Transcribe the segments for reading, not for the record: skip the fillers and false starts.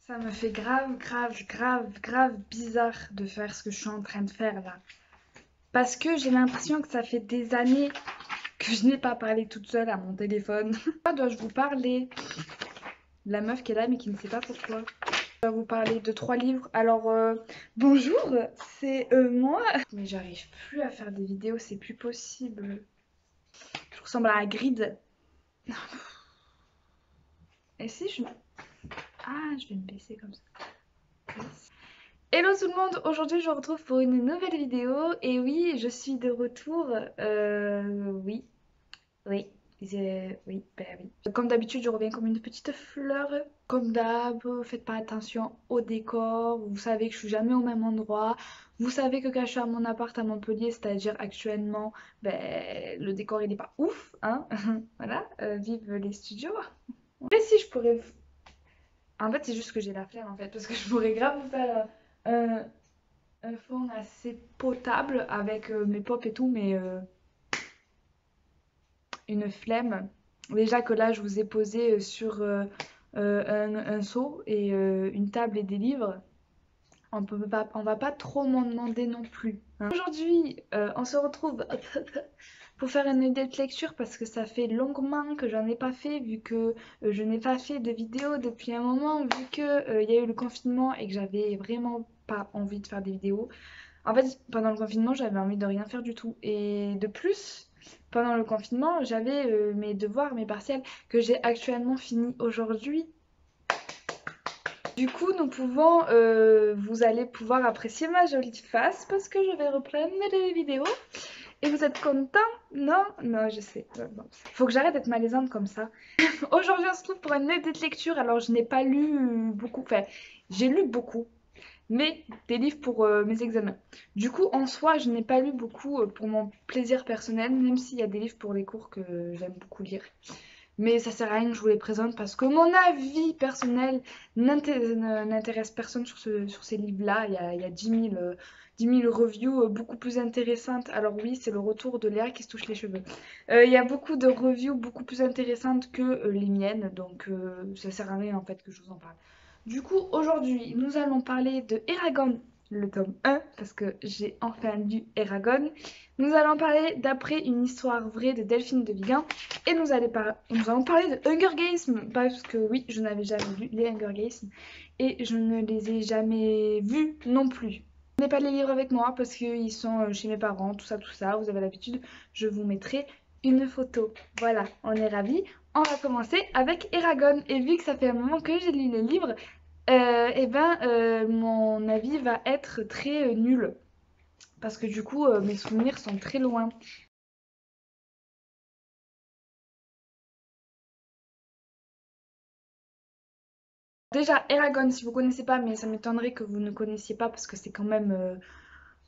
Ça me fait grave bizarre de faire ce que je suis en train de faire là. Parce que j'ai l'impression que ça fait des années que je n'ai pas parlé toute seule à mon téléphone. Pourquoi dois-je vous parler? La meuf qui est là mais qui ne sait pas pourquoi. Je vais vous parler de 3 livres. Alors, bonjour, c'est moi. Mais j'arrive plus à faire des vidéos, c'est plus possible. Je ressemble à Hagrid. Et si je... Ah, je vais me baisser comme ça. Hello tout le monde, aujourd'hui je vous retrouve pour une nouvelle vidéo et oui, je suis de retour. Oui, oui, oui. Comme d'habitude, je reviens comme une petite fleur. Comme d'hab, faites pas attention au décor. Vous savez que je suis jamais au même endroit. Vous savez que quand je suis à mon appart à Montpellier, c'est-à-dire actuellement, le décor il est pas ouf, hein. Voilà, vive les studios. Mais si je pourrais... En fait, c'est juste que j'ai la flemme en fait, parce que je pourrais grave vous faire un, un fond assez potable avec mes pop et tout, mais une flemme. Déjà que là, je vous ai posé sur un seau et une table et des livres. On va pas trop m'en demander non plus, hein. Aujourd'hui, on se retrouve pour faire une idée de lecture parce que ça fait longuement que j'en ai pas fait vu que je n'ai pas fait de vidéo depuis un moment vu que il y a eu le confinement et que j'avais vraiment pas envie de faire des vidéos. En fait, pendant le confinement, j'avais envie de rien faire du tout. Et de plus, pendant le confinement, j'avais mes devoirs, mes partiels que j'ai actuellement finis aujourd'hui. Du coup, vous allez pouvoir apprécier ma jolie face parce que je vais reprendre les vidéos. Et vous êtes content? Non? Non, je sais. Bon. Faut que j'arrête d'être malaisante comme ça. Aujourd'hui, on se trouve pour une aide de lecture. Alors, je n'ai pas lu beaucoup. Enfin, j'ai lu beaucoup, mais des livres pour mes examens. Du coup, en soi, je n'ai pas lu beaucoup pour mon plaisir personnel, même s'il y a des livres pour les cours que j'aime beaucoup lire. Mais ça sert à rien que je vous les présente parce que mon avis personnel n'intéresse personne sur ces livres-là. Il y a 10 000 reviews beaucoup plus intéressantes. Alors oui, c'est le retour de Léa qui se touche les cheveux. Il y a beaucoup de reviews beaucoup plus intéressantes que les miennes, donc ça sert à rien en fait que je vous en parle. Du coup, aujourd'hui, nous allons parler de Eragon, le tome 1, parce que j'ai enfin lu Eragon. Nous allons parler d'après une histoire vraie de Delphine de Vigan. Et nous allons parler de Hunger Games, parce que oui, je n'avais jamais lu les Hunger Games et je ne les ai jamais vus non plus. Je n'ai pas les livres avec moi parce qu'ils sont chez mes parents, tout ça, vous avez l'habitude, je vous mettrai une photo. Voilà, on est ravis. On va commencer avec Eragon. Et vu que ça fait un moment que j'ai lu les livres, mon avis va être très nul. Parce que du coup, mes souvenirs sont très loin. Déjà, Eragon, si vous connaissez pas, mais ça m'étonnerait que vous ne connaissiez pas parce que c'est quand même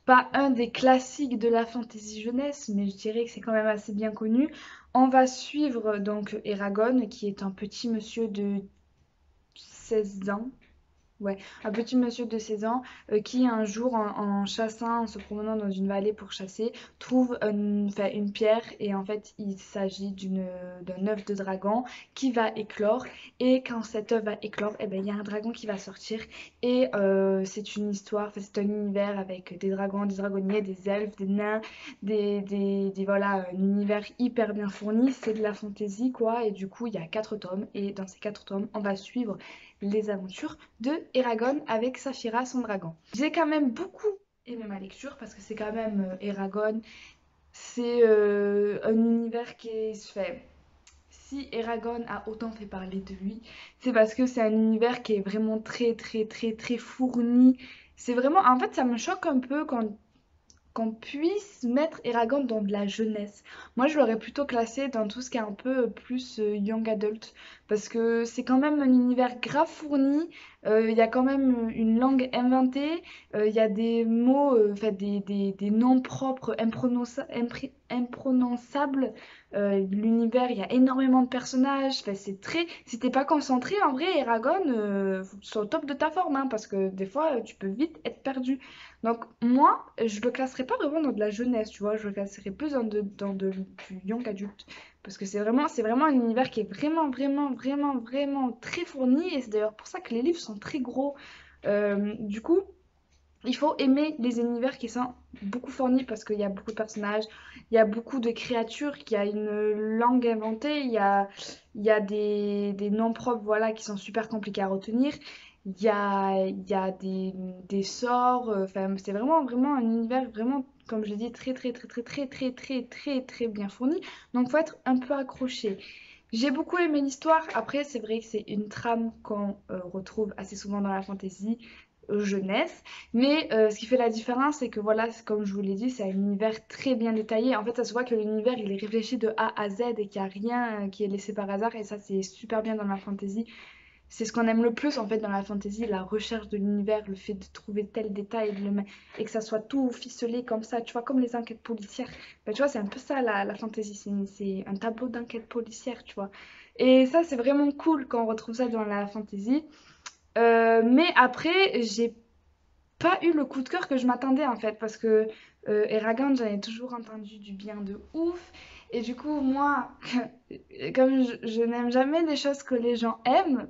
pas un des classiques de la fantasy jeunesse, mais je dirais que c'est quand même assez bien connu. On va suivre donc Eragon, qui est un petit monsieur de 16 ans. Ouais, un petit monsieur de 16 ans qui un jour en chassant, en se promenant dans une vallée pour chasser, trouve une pierre et en fait il s'agit d'un œuf de dragon qui va éclore et quand cet œuf va éclore, eh ben, il y a un dragon qui va sortir et c'est une histoire, enfin, c'est un univers avec des dragons, des dragonniers, des elfes, des nains, voilà, un univers hyper bien fourni, c'est de la fantaisie quoi et du coup il y a 4 tomes et dans ces 4 tomes on va suivre les aventures de Eragon avec Saphira, son dragon. J'ai quand même beaucoup aimé ma lecture parce que c'est quand même Eragon, c'est un univers qui est fait. Si Eragon a autant fait parler de lui, c'est parce que c'est un univers qui est vraiment très fourni. C'est vraiment, en fait, ça me choque un peu quand qu'on puisse mettre Eragon dans de la jeunesse. Moi, je l'aurais plutôt classé dans tout ce qui est un peu plus young adult, parce que c'est quand même un univers grave fourni, il y a quand même une langue inventée, il y a des mots, enfin des noms propres imprononçables. L'univers, il y a énormément de personnages, enfin, c'est très... Si t'es pas concentré, en vrai, Eragon, faut que tu sois au top de ta forme, hein, parce que des fois, tu peux vite être perdu. Donc moi, je le classerais pas vraiment dans de la jeunesse, tu vois, je le classerais plus du young adulte. Parce que c'est vraiment un univers qui est vraiment très fourni. Et c'est d'ailleurs pour ça que les livres sont très gros. Du coup, il faut aimer les univers qui sont beaucoup fournis parce qu'il y a beaucoup de personnages, il y a beaucoup de créatures, il y a une langue inventée, il y a des noms propres voilà, qui sont super compliqués à retenir. Il y a des sorts, enfin, c'est vraiment un univers vraiment, comme je l'ai dit, très bien fourni. Donc, faut être un peu accroché. J'ai beaucoup aimé l'histoire. Après, c'est vrai que c'est une trame qu'on retrouve assez souvent dans la fantasy jeunesse. Mais ce qui fait la différence, c'est que voilà, comme je vous l'ai dit, c'est un univers très bien détaillé. En fait, ça se voit que l'univers, il est réfléchi de A à Z et qu'il n'y a rien qui est laissé par hasard. Et ça, c'est super bien dans la fantasy. C'est ce qu'on aime le plus, en fait, dans la fantasy, la recherche de l'univers, le fait de trouver tel détail et que ça soit tout ficelé comme ça, tu vois, comme les enquêtes policières. Ben, tu vois, c'est un peu ça, la fantasy. C'est un tableau d'enquête policière, tu vois. Et ça, c'est vraiment cool quand on retrouve ça dans la fantasy. Mais après, j'ai pas eu le coup de cœur que je m'attendais en fait parce que Eragon j'en ai toujours entendu du bien de ouf et du coup moi comme je n'aime jamais les choses que les gens aiment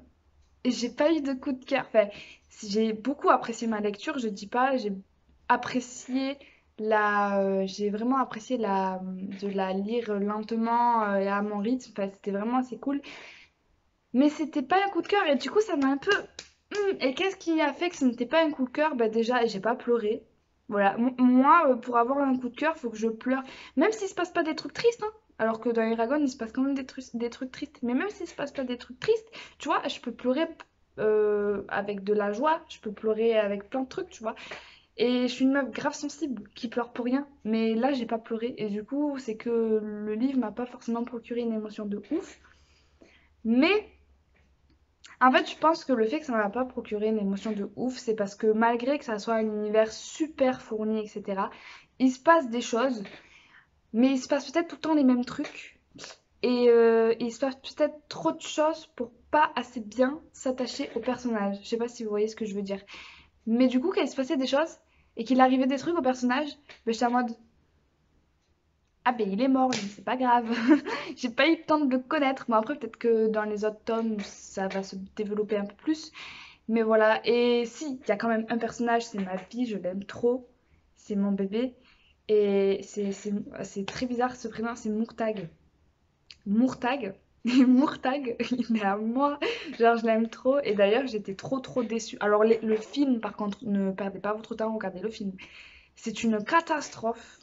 j'ai pas eu de coup de cœur enfin j'ai beaucoup apprécié ma lecture je dis pas j'ai apprécié j'ai vraiment apprécié de la lire lentement et à mon rythme enfin c'était vraiment assez cool mais c'était pas un coup de cœur et du coup ça m'a un peu et qu'est-ce qui a fait que ce n'était pas un coup de cœur? Bah déjà, j'ai pas pleuré. Voilà, moi, pour avoir un coup de cœur, faut que je pleure. Même s'il se passe pas des trucs tristes, hein. Alors que dans Eragon, il se passe quand même des trucs tristes. Mais même s'il se passe pas des trucs tristes, tu vois, je peux pleurer avec de la joie, je peux pleurer avec plein de trucs, tu vois. Et je suis une meuf grave sensible qui pleure pour rien. Mais là, j'ai pas pleuré. Et du coup, c'est que le livre m'a pas forcément procuré une émotion de ouf. Mais en fait, je pense que le fait que ça ne m'a pas procuré une émotion de ouf, c'est parce que malgré que ça soit un univers super fourni, etc., il se passe des choses, mais il se passe peut-être tout le temps les mêmes trucs. Et il se passe peut-être trop de choses pour pas assez bien s'attacher au personnage. Je sais pas si vous voyez ce que je veux dire. Mais du coup, quand il se passait des choses et qu'il arrivait des trucs au personnage, ben, j'étais en mode ah ben il est mort, lui, c'est pas grave. J'ai pas eu le temps de le connaître. Bon après peut-être que dans les autres tomes ça va se développer un peu plus. Mais voilà, et si, il y a quand même un personnage, c'est ma fille, je l'aime trop. C'est mon bébé. Et c'est très bizarre ce prénom, c'est Mourtag. Mourtag. Et Mourtag, il est à moi. Genre, je l'aime trop. Et d'ailleurs, j'étais trop déçue. Alors, le film, par contre, ne perdez pas votre temps, regardez le film. C'est une catastrophe.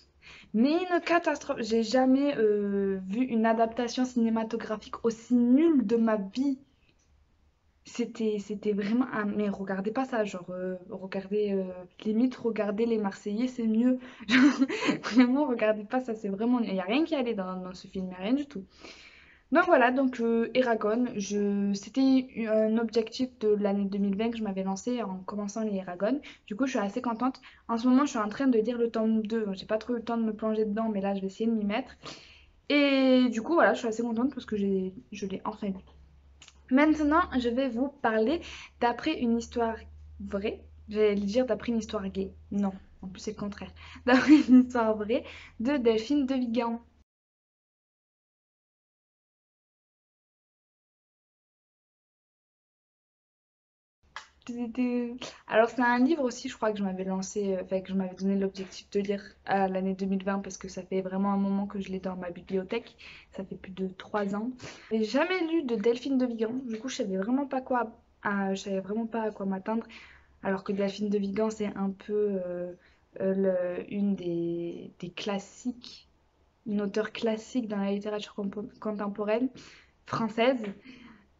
Mais une catastrophe. J'ai jamais vu une adaptation cinématographique aussi nulle de ma vie. C'était vraiment un... Mais regardez pas ça, genre, regardez, limite, regardez les Marseillais, c'est mieux. Genre, vraiment, regardez pas ça, c'est vraiment... Il n'y a rien qui allait dans ce film, il n'y a rien du tout. Donc voilà, donc Eragon, c'était un objectif de l'année 2020 que je m'avais lancé en commençant les Eragon. Du coup, je suis assez contente. En ce moment, je suis en train de lire le tome 2. Bon, j'ai pas trop eu le temps de me plonger dedans, mais là, je vais essayer de m'y mettre. Et du coup, voilà, je suis assez contente parce que je l'ai enfin lu. Maintenant, je vais vous parler d'après une histoire vraie. J'allais dire d'après une histoire gay. Non, en plus c'est le contraire. D'après une histoire vraie de Delphine de Vigan. Alors c'est un livre aussi, je crois que je m'avais lancé, enfin que je m'avais donné l'objectif de lire à l'année 2020 parce que ça fait vraiment un moment que je l'ai dans ma bibliothèque. Ça fait plus de 3 ans. J'ai jamais lu de Delphine de Vigan. Du coup, je savais vraiment pas à quoi m'attendre. Alors que Delphine de Vigan, c'est un peu une des classiques, une auteure classique dans la littérature contemporaine française.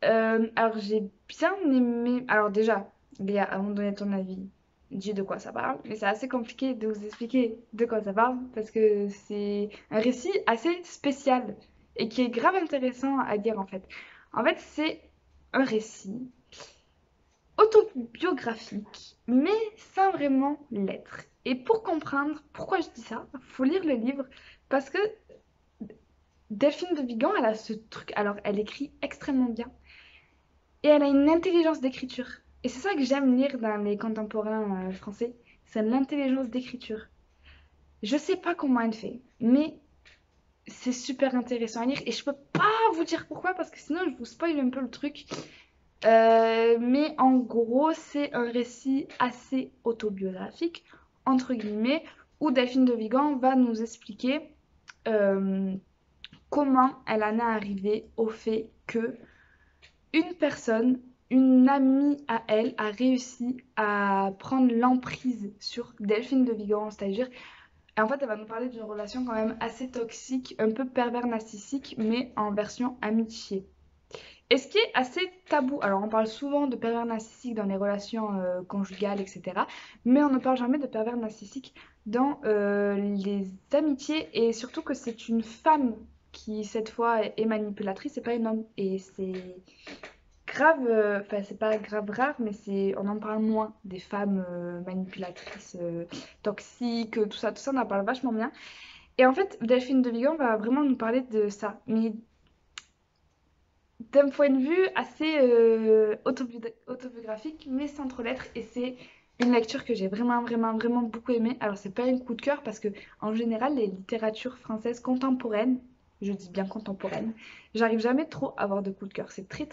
Alors j'ai bien aimé. Alors déjà, Léa, avant de donner ton avis, dis de quoi ça parle. Mais c'est assez compliqué de vous expliquer de quoi ça parle parce que c'est un récit assez spécial et qui est grave intéressant à lire en fait. En fait, c'est un récit autobiographique, mais sans vraiment l'être. Et pour comprendre pourquoi je dis ça, faut lire le livre parce que Delphine de Vigan, elle a ce truc. Alors, elle écrit extrêmement bien et elle a une intelligence d'écriture. Et c'est ça que j'aime lire dans les contemporains français, c'est l'intelligence d'écriture. Je sais pas comment elle fait, mais c'est super intéressant à lire et je peux pas vous dire pourquoi parce que sinon je vous spoil un peu le truc. Mais en gros, c'est un récit assez autobiographique, entre guillemets, où Delphine de Vigan va nous expliquer euh, comment elle en est arrivée au fait que une personne, une amie à elle, a réussi à prendre l'emprise sur Delphine de Vigan, c'est-à-dire, en fait, elle va nous parler d'une relation quand même assez toxique, un peu pervers narcissique, mais en version amitié. Et ce qui est assez tabou, alors on parle souvent de pervers narcissiques dans les relations conjugales, etc. Mais on ne parle jamais de pervers narcissiques dans les amitiés et surtout que c'est une femme qui cette fois est manipulatrice et pas un homme. Et c'est grave, enfin c'est pas grave rare, mais c'est on en parle moins des femmes manipulatrices, toxiques, tout ça on en parle vachement bien. Et en fait, Delphine de Vigan va vraiment nous parler de ça, mais d'un point de vue assez autobiographique, mais sans trop l'être. Et c'est une lecture que j'ai vraiment beaucoup aimée. Alors, c'est pas un coup de cœur parce que, en général, les littératures françaises contemporaines, je dis bien contemporaines, j'arrive jamais trop à avoir de coup de cœur. C'est très.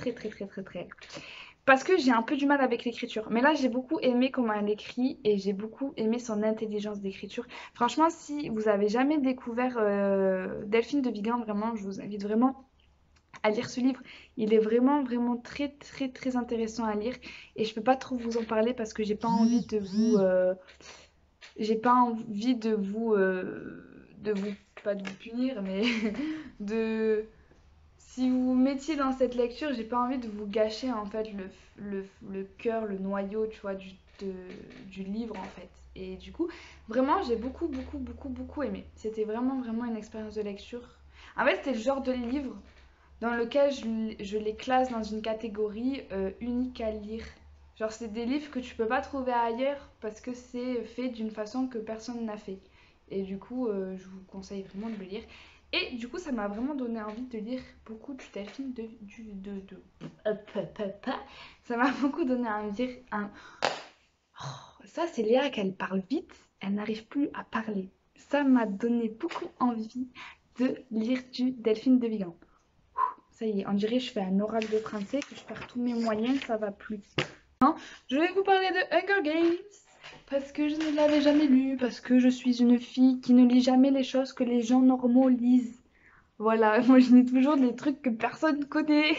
Parce que j'ai un peu du mal avec l'écriture. Mais là, j'ai beaucoup aimé comment elle écrit et j'ai beaucoup aimé son intelligence d'écriture. Franchement, si vous avez jamais découvert Delphine de Vigan, vraiment, je vous invite vraiment à lire ce livre. Il est vraiment très intéressant à lire et je peux pas trop vous en parler parce que j'ai pas envie de vous pas de vous punir mais de si vous vous mettiez dans cette lecture, j'ai pas envie de vous gâcher en fait le cœur, le noyau, tu vois, du livre en fait. Et du coup, vraiment, j'ai beaucoup aimé. C'était vraiment une expérience de lecture. En fait, c'était le genre de livre dans lequel je les classe dans une catégorie unique à lire. Genre, c'est des livres que tu peux pas trouver ailleurs parce que c'est fait d'une façon que personne n'a fait. Et du coup, je vous conseille vraiment de le lire. Et du coup, ça m'a vraiment donné envie de lire beaucoup du Delphine Ça m'a beaucoup donné envie de lire un... Oh, ça, c'est Léa qu'elle parle vite, elle n'arrive plus à parler. Ça m'a donné beaucoup envie de lire du Delphine de Vigan. Ça y est, on dirait que je fais un oral de français, que je perds tous mes moyens, ça va plus. Je vais vous parler de Hunger Games, parce que je ne l'avais jamais lu, parce que je suis une fille qui ne lit jamais les choses que les gens normaux lisent. Voilà, moi je lis toujours des trucs que personne connaît.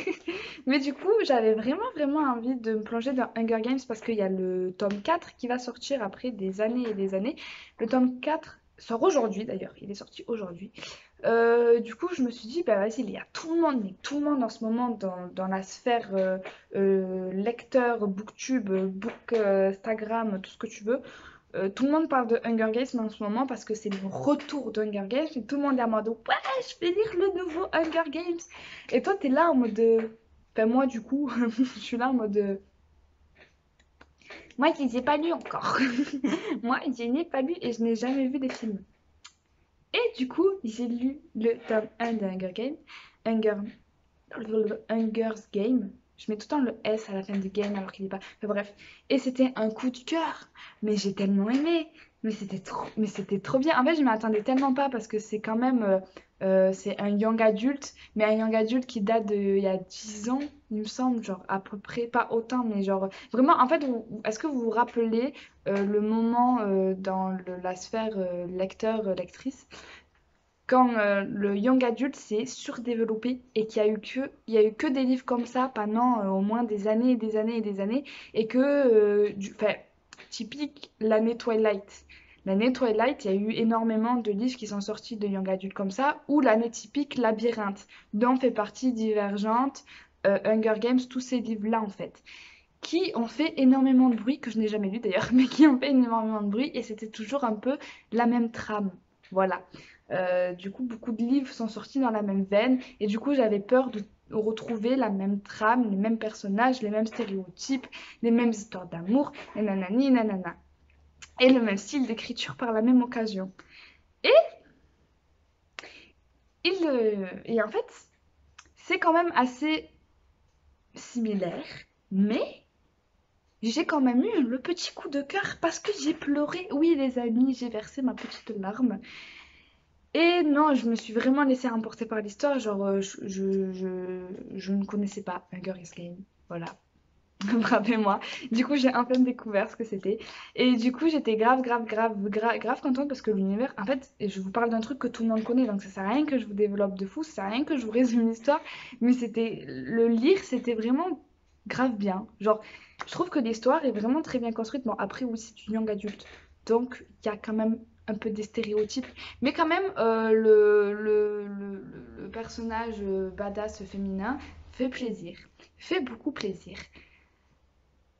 Mais du coup, j'avais vraiment envie de me plonger dans Hunger Games parce qu'il y a le tome 4 qui va sortir après des années et des années. Le tome 4 sort aujourd'hui d'ailleurs, il est sorti aujourd'hui. Du coup, je me suis dit, bah vas-y, il y a tout le monde, mais tout le monde en ce moment dans la sphère lecteur, booktube, Instagram, tout ce que tu veux. Tout le monde parle de Hunger Games en ce moment parce que c'est le retour d'Hunger Games et tout le monde est en mode ouais, je vais lire le nouveau Hunger Games. Et toi, t'es là en mode. Enfin, moi, du coup, je suis là en mode. Moi, je les ai pas lus encore. Moi, je n'ai pas lu et je n'ai jamais vu des films. Et du coup, j'ai lu le tome 1 de Hunger Games. Hunger... Hunger's Game. Je mets tout le temps le S à la fin du game alors qu'il n'est pas. Enfin, bref. Et c'était un coup de cœur. Mais j'ai tellement aimé. Mais c'était trop bien. En fait, je ne m'attendais tellement pas parce que c'est quand même. C'est un young adulte. Mais un young adulte qui date il y a 10 ans, il me semble. Genre, à peu près. Pas autant, mais genre. Vraiment, en fait, est-ce que vous vous rappelez le moment dans la sphère lecteur-lectrice quand le young adulte s'est surdéveloppé et il y a eu que des livres comme ça pendant au moins des années et des années et des années, et que, enfin, typique l'année Twilight. L'année Twilight, il y a eu énormément de livres qui sont sortis de young adult comme ça, ou l'année typique Labyrinthe, dont fait partie Divergente, Hunger Games, tous ces livres-là en fait, qui ont fait énormément de bruit, que je n'ai jamais lu d'ailleurs, mais qui ont fait énormément de bruit, et c'était toujours un peu la même trame. Voilà. Du coup, beaucoup de livres sont sortis dans la même veine, et du coup, j'avais peur de retrouver la même trame, les mêmes personnages, les mêmes stéréotypes, les mêmes histoires d'amour, et nanani, nanana. Et le même style d'écriture par la même occasion. Et, et en fait, c'est quand même assez similaire, mais j'ai quand même eu le petit coup de cœur parce que j'ai pleuré. Oui, les amis, j'ai versé ma petite larme. Et non, je me suis vraiment laissée emporter par l'histoire. Genre, je ne connaissais pas Hunger Games. Voilà. Frappez-moi. Du coup, j'ai un peu découvert ce que c'était. Et du coup, j'étais grave contente parce que l'univers, en fait, et je vous parle d'un truc que tout le monde connaît, donc ça sert à rien que je vous développe de fou, ça sert à rien que je vous résume l'histoire, mais c'était, le lire, c'était vraiment grave bien. Genre, je trouve que l'histoire est vraiment très bien construite. Bon, après, oui, c'est une young adulte, donc il y a quand même un peu des stéréotypes, mais quand même, le personnage badass féminin fait plaisir, fait beaucoup plaisir.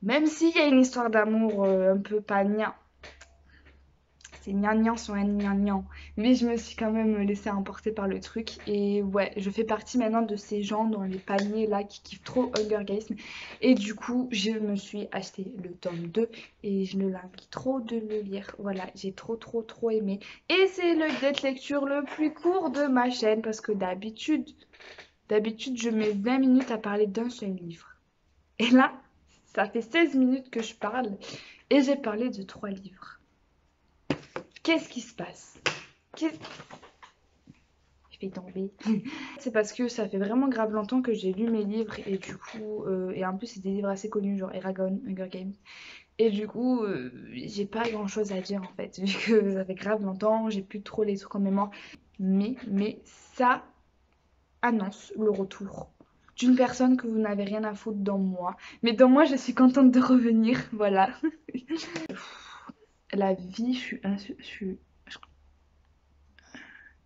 Même s'il y a une histoire d'amour un peu pas gnang, c'est gnangnan sur un gnangnan. Mais je me suis quand même laissée emporter par le truc. Et ouais, je fais partie maintenant de ces gens dans les paniers là qui kiffent trop Hunger Games. Et du coup, je me suis acheté le tome 2 et je ne l'envie trop de le lire. Voilà, j'ai trop aimé. Et c'est le date lecture le plus court de ma chaîne parce que d'habitude, je mets 20 minutes à parler d'un seul livre. Et là, ça fait 16 minutes que je parle et j'ai parlé de 3 livres. Qu'est-ce qui se passe? Qu'est-ce... Je vais tomber. C'est parce que ça fait vraiment grave longtemps que j'ai lu mes livres et du coup, et en plus c'est des livres assez connus, genre Eragon, Hunger Games. Et du coup, j'ai pas grand chose à dire en fait, vu que ça fait grave longtemps, j'ai plus trop les trucs en mémoire. Mais ça annonce le retour d'une personne que vous n'avez rien à foutre dans moi. Mais dans moi, je suis contente de revenir, voilà. La vie, je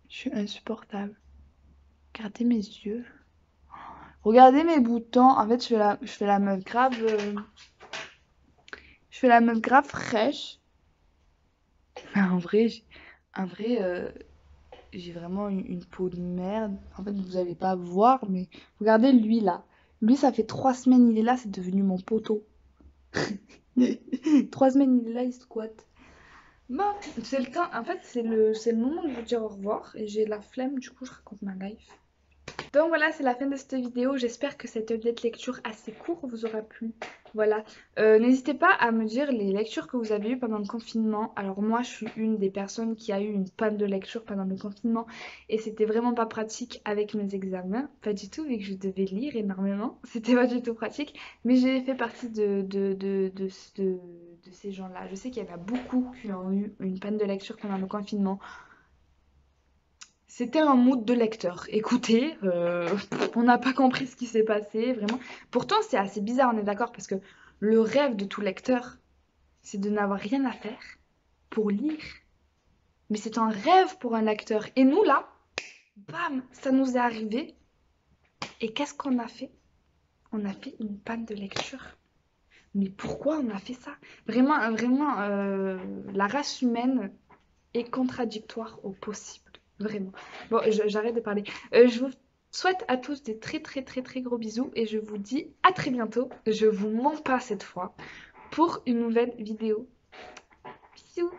suis insupportable. Regardez mes yeux. Regardez mes boutons. En fait, je fais la meuf grave. Je fais la meuf grave fraîche. Mais en vrai j'ai vraiment une peau de merde. En fait, vous allez pas voir, mais regardez lui là. Lui, ça fait 3 semaines, il est là, c'est devenu mon poteau. 3 semaines, il est là, il squatte. Bon, c'est le temps. En fait, c'est le moment de vous dire au revoir. Et j'ai la flemme, du coup, je raconte ma life. Donc voilà, c'est la fin de cette vidéo. J'espère que cette update lecture assez court vous aura plu. Voilà. N'hésitez pas à me dire les lectures que vous avez eues pendant le confinement. Alors moi, je suis une des personnes qui a eu une panne de lecture pendant le confinement. Et c'était vraiment pas pratique avec mes examens. Pas du tout, vu que je devais lire énormément. C'était pas du tout pratique. Mais j'ai fait partie de ces gens-là. Je sais qu'il y en a beaucoup qui ont eu une panne de lecture pendant le confinement. C'était un mood de lecteur. Écoutez, on n'a pas compris ce qui s'est passé, vraiment. Pourtant, c'est assez bizarre, on est d'accord, parce que le rêve de tout lecteur, c'est de n'avoir rien à faire pour lire. Mais c'est un rêve pour un lecteur. Et nous, là, bam, ça nous est arrivé. Et qu'est-ce qu'on a fait? On a fait une panne de lecture. Mais pourquoi on a fait ça? Vraiment, la race humaine est contradictoire au possible. Vraiment. Bon, j'arrête de parler. Je vous souhaite à tous des très gros bisous et je vous dis à très bientôt. Je vous mens pas cette fois pour une nouvelle vidéo. Bisous!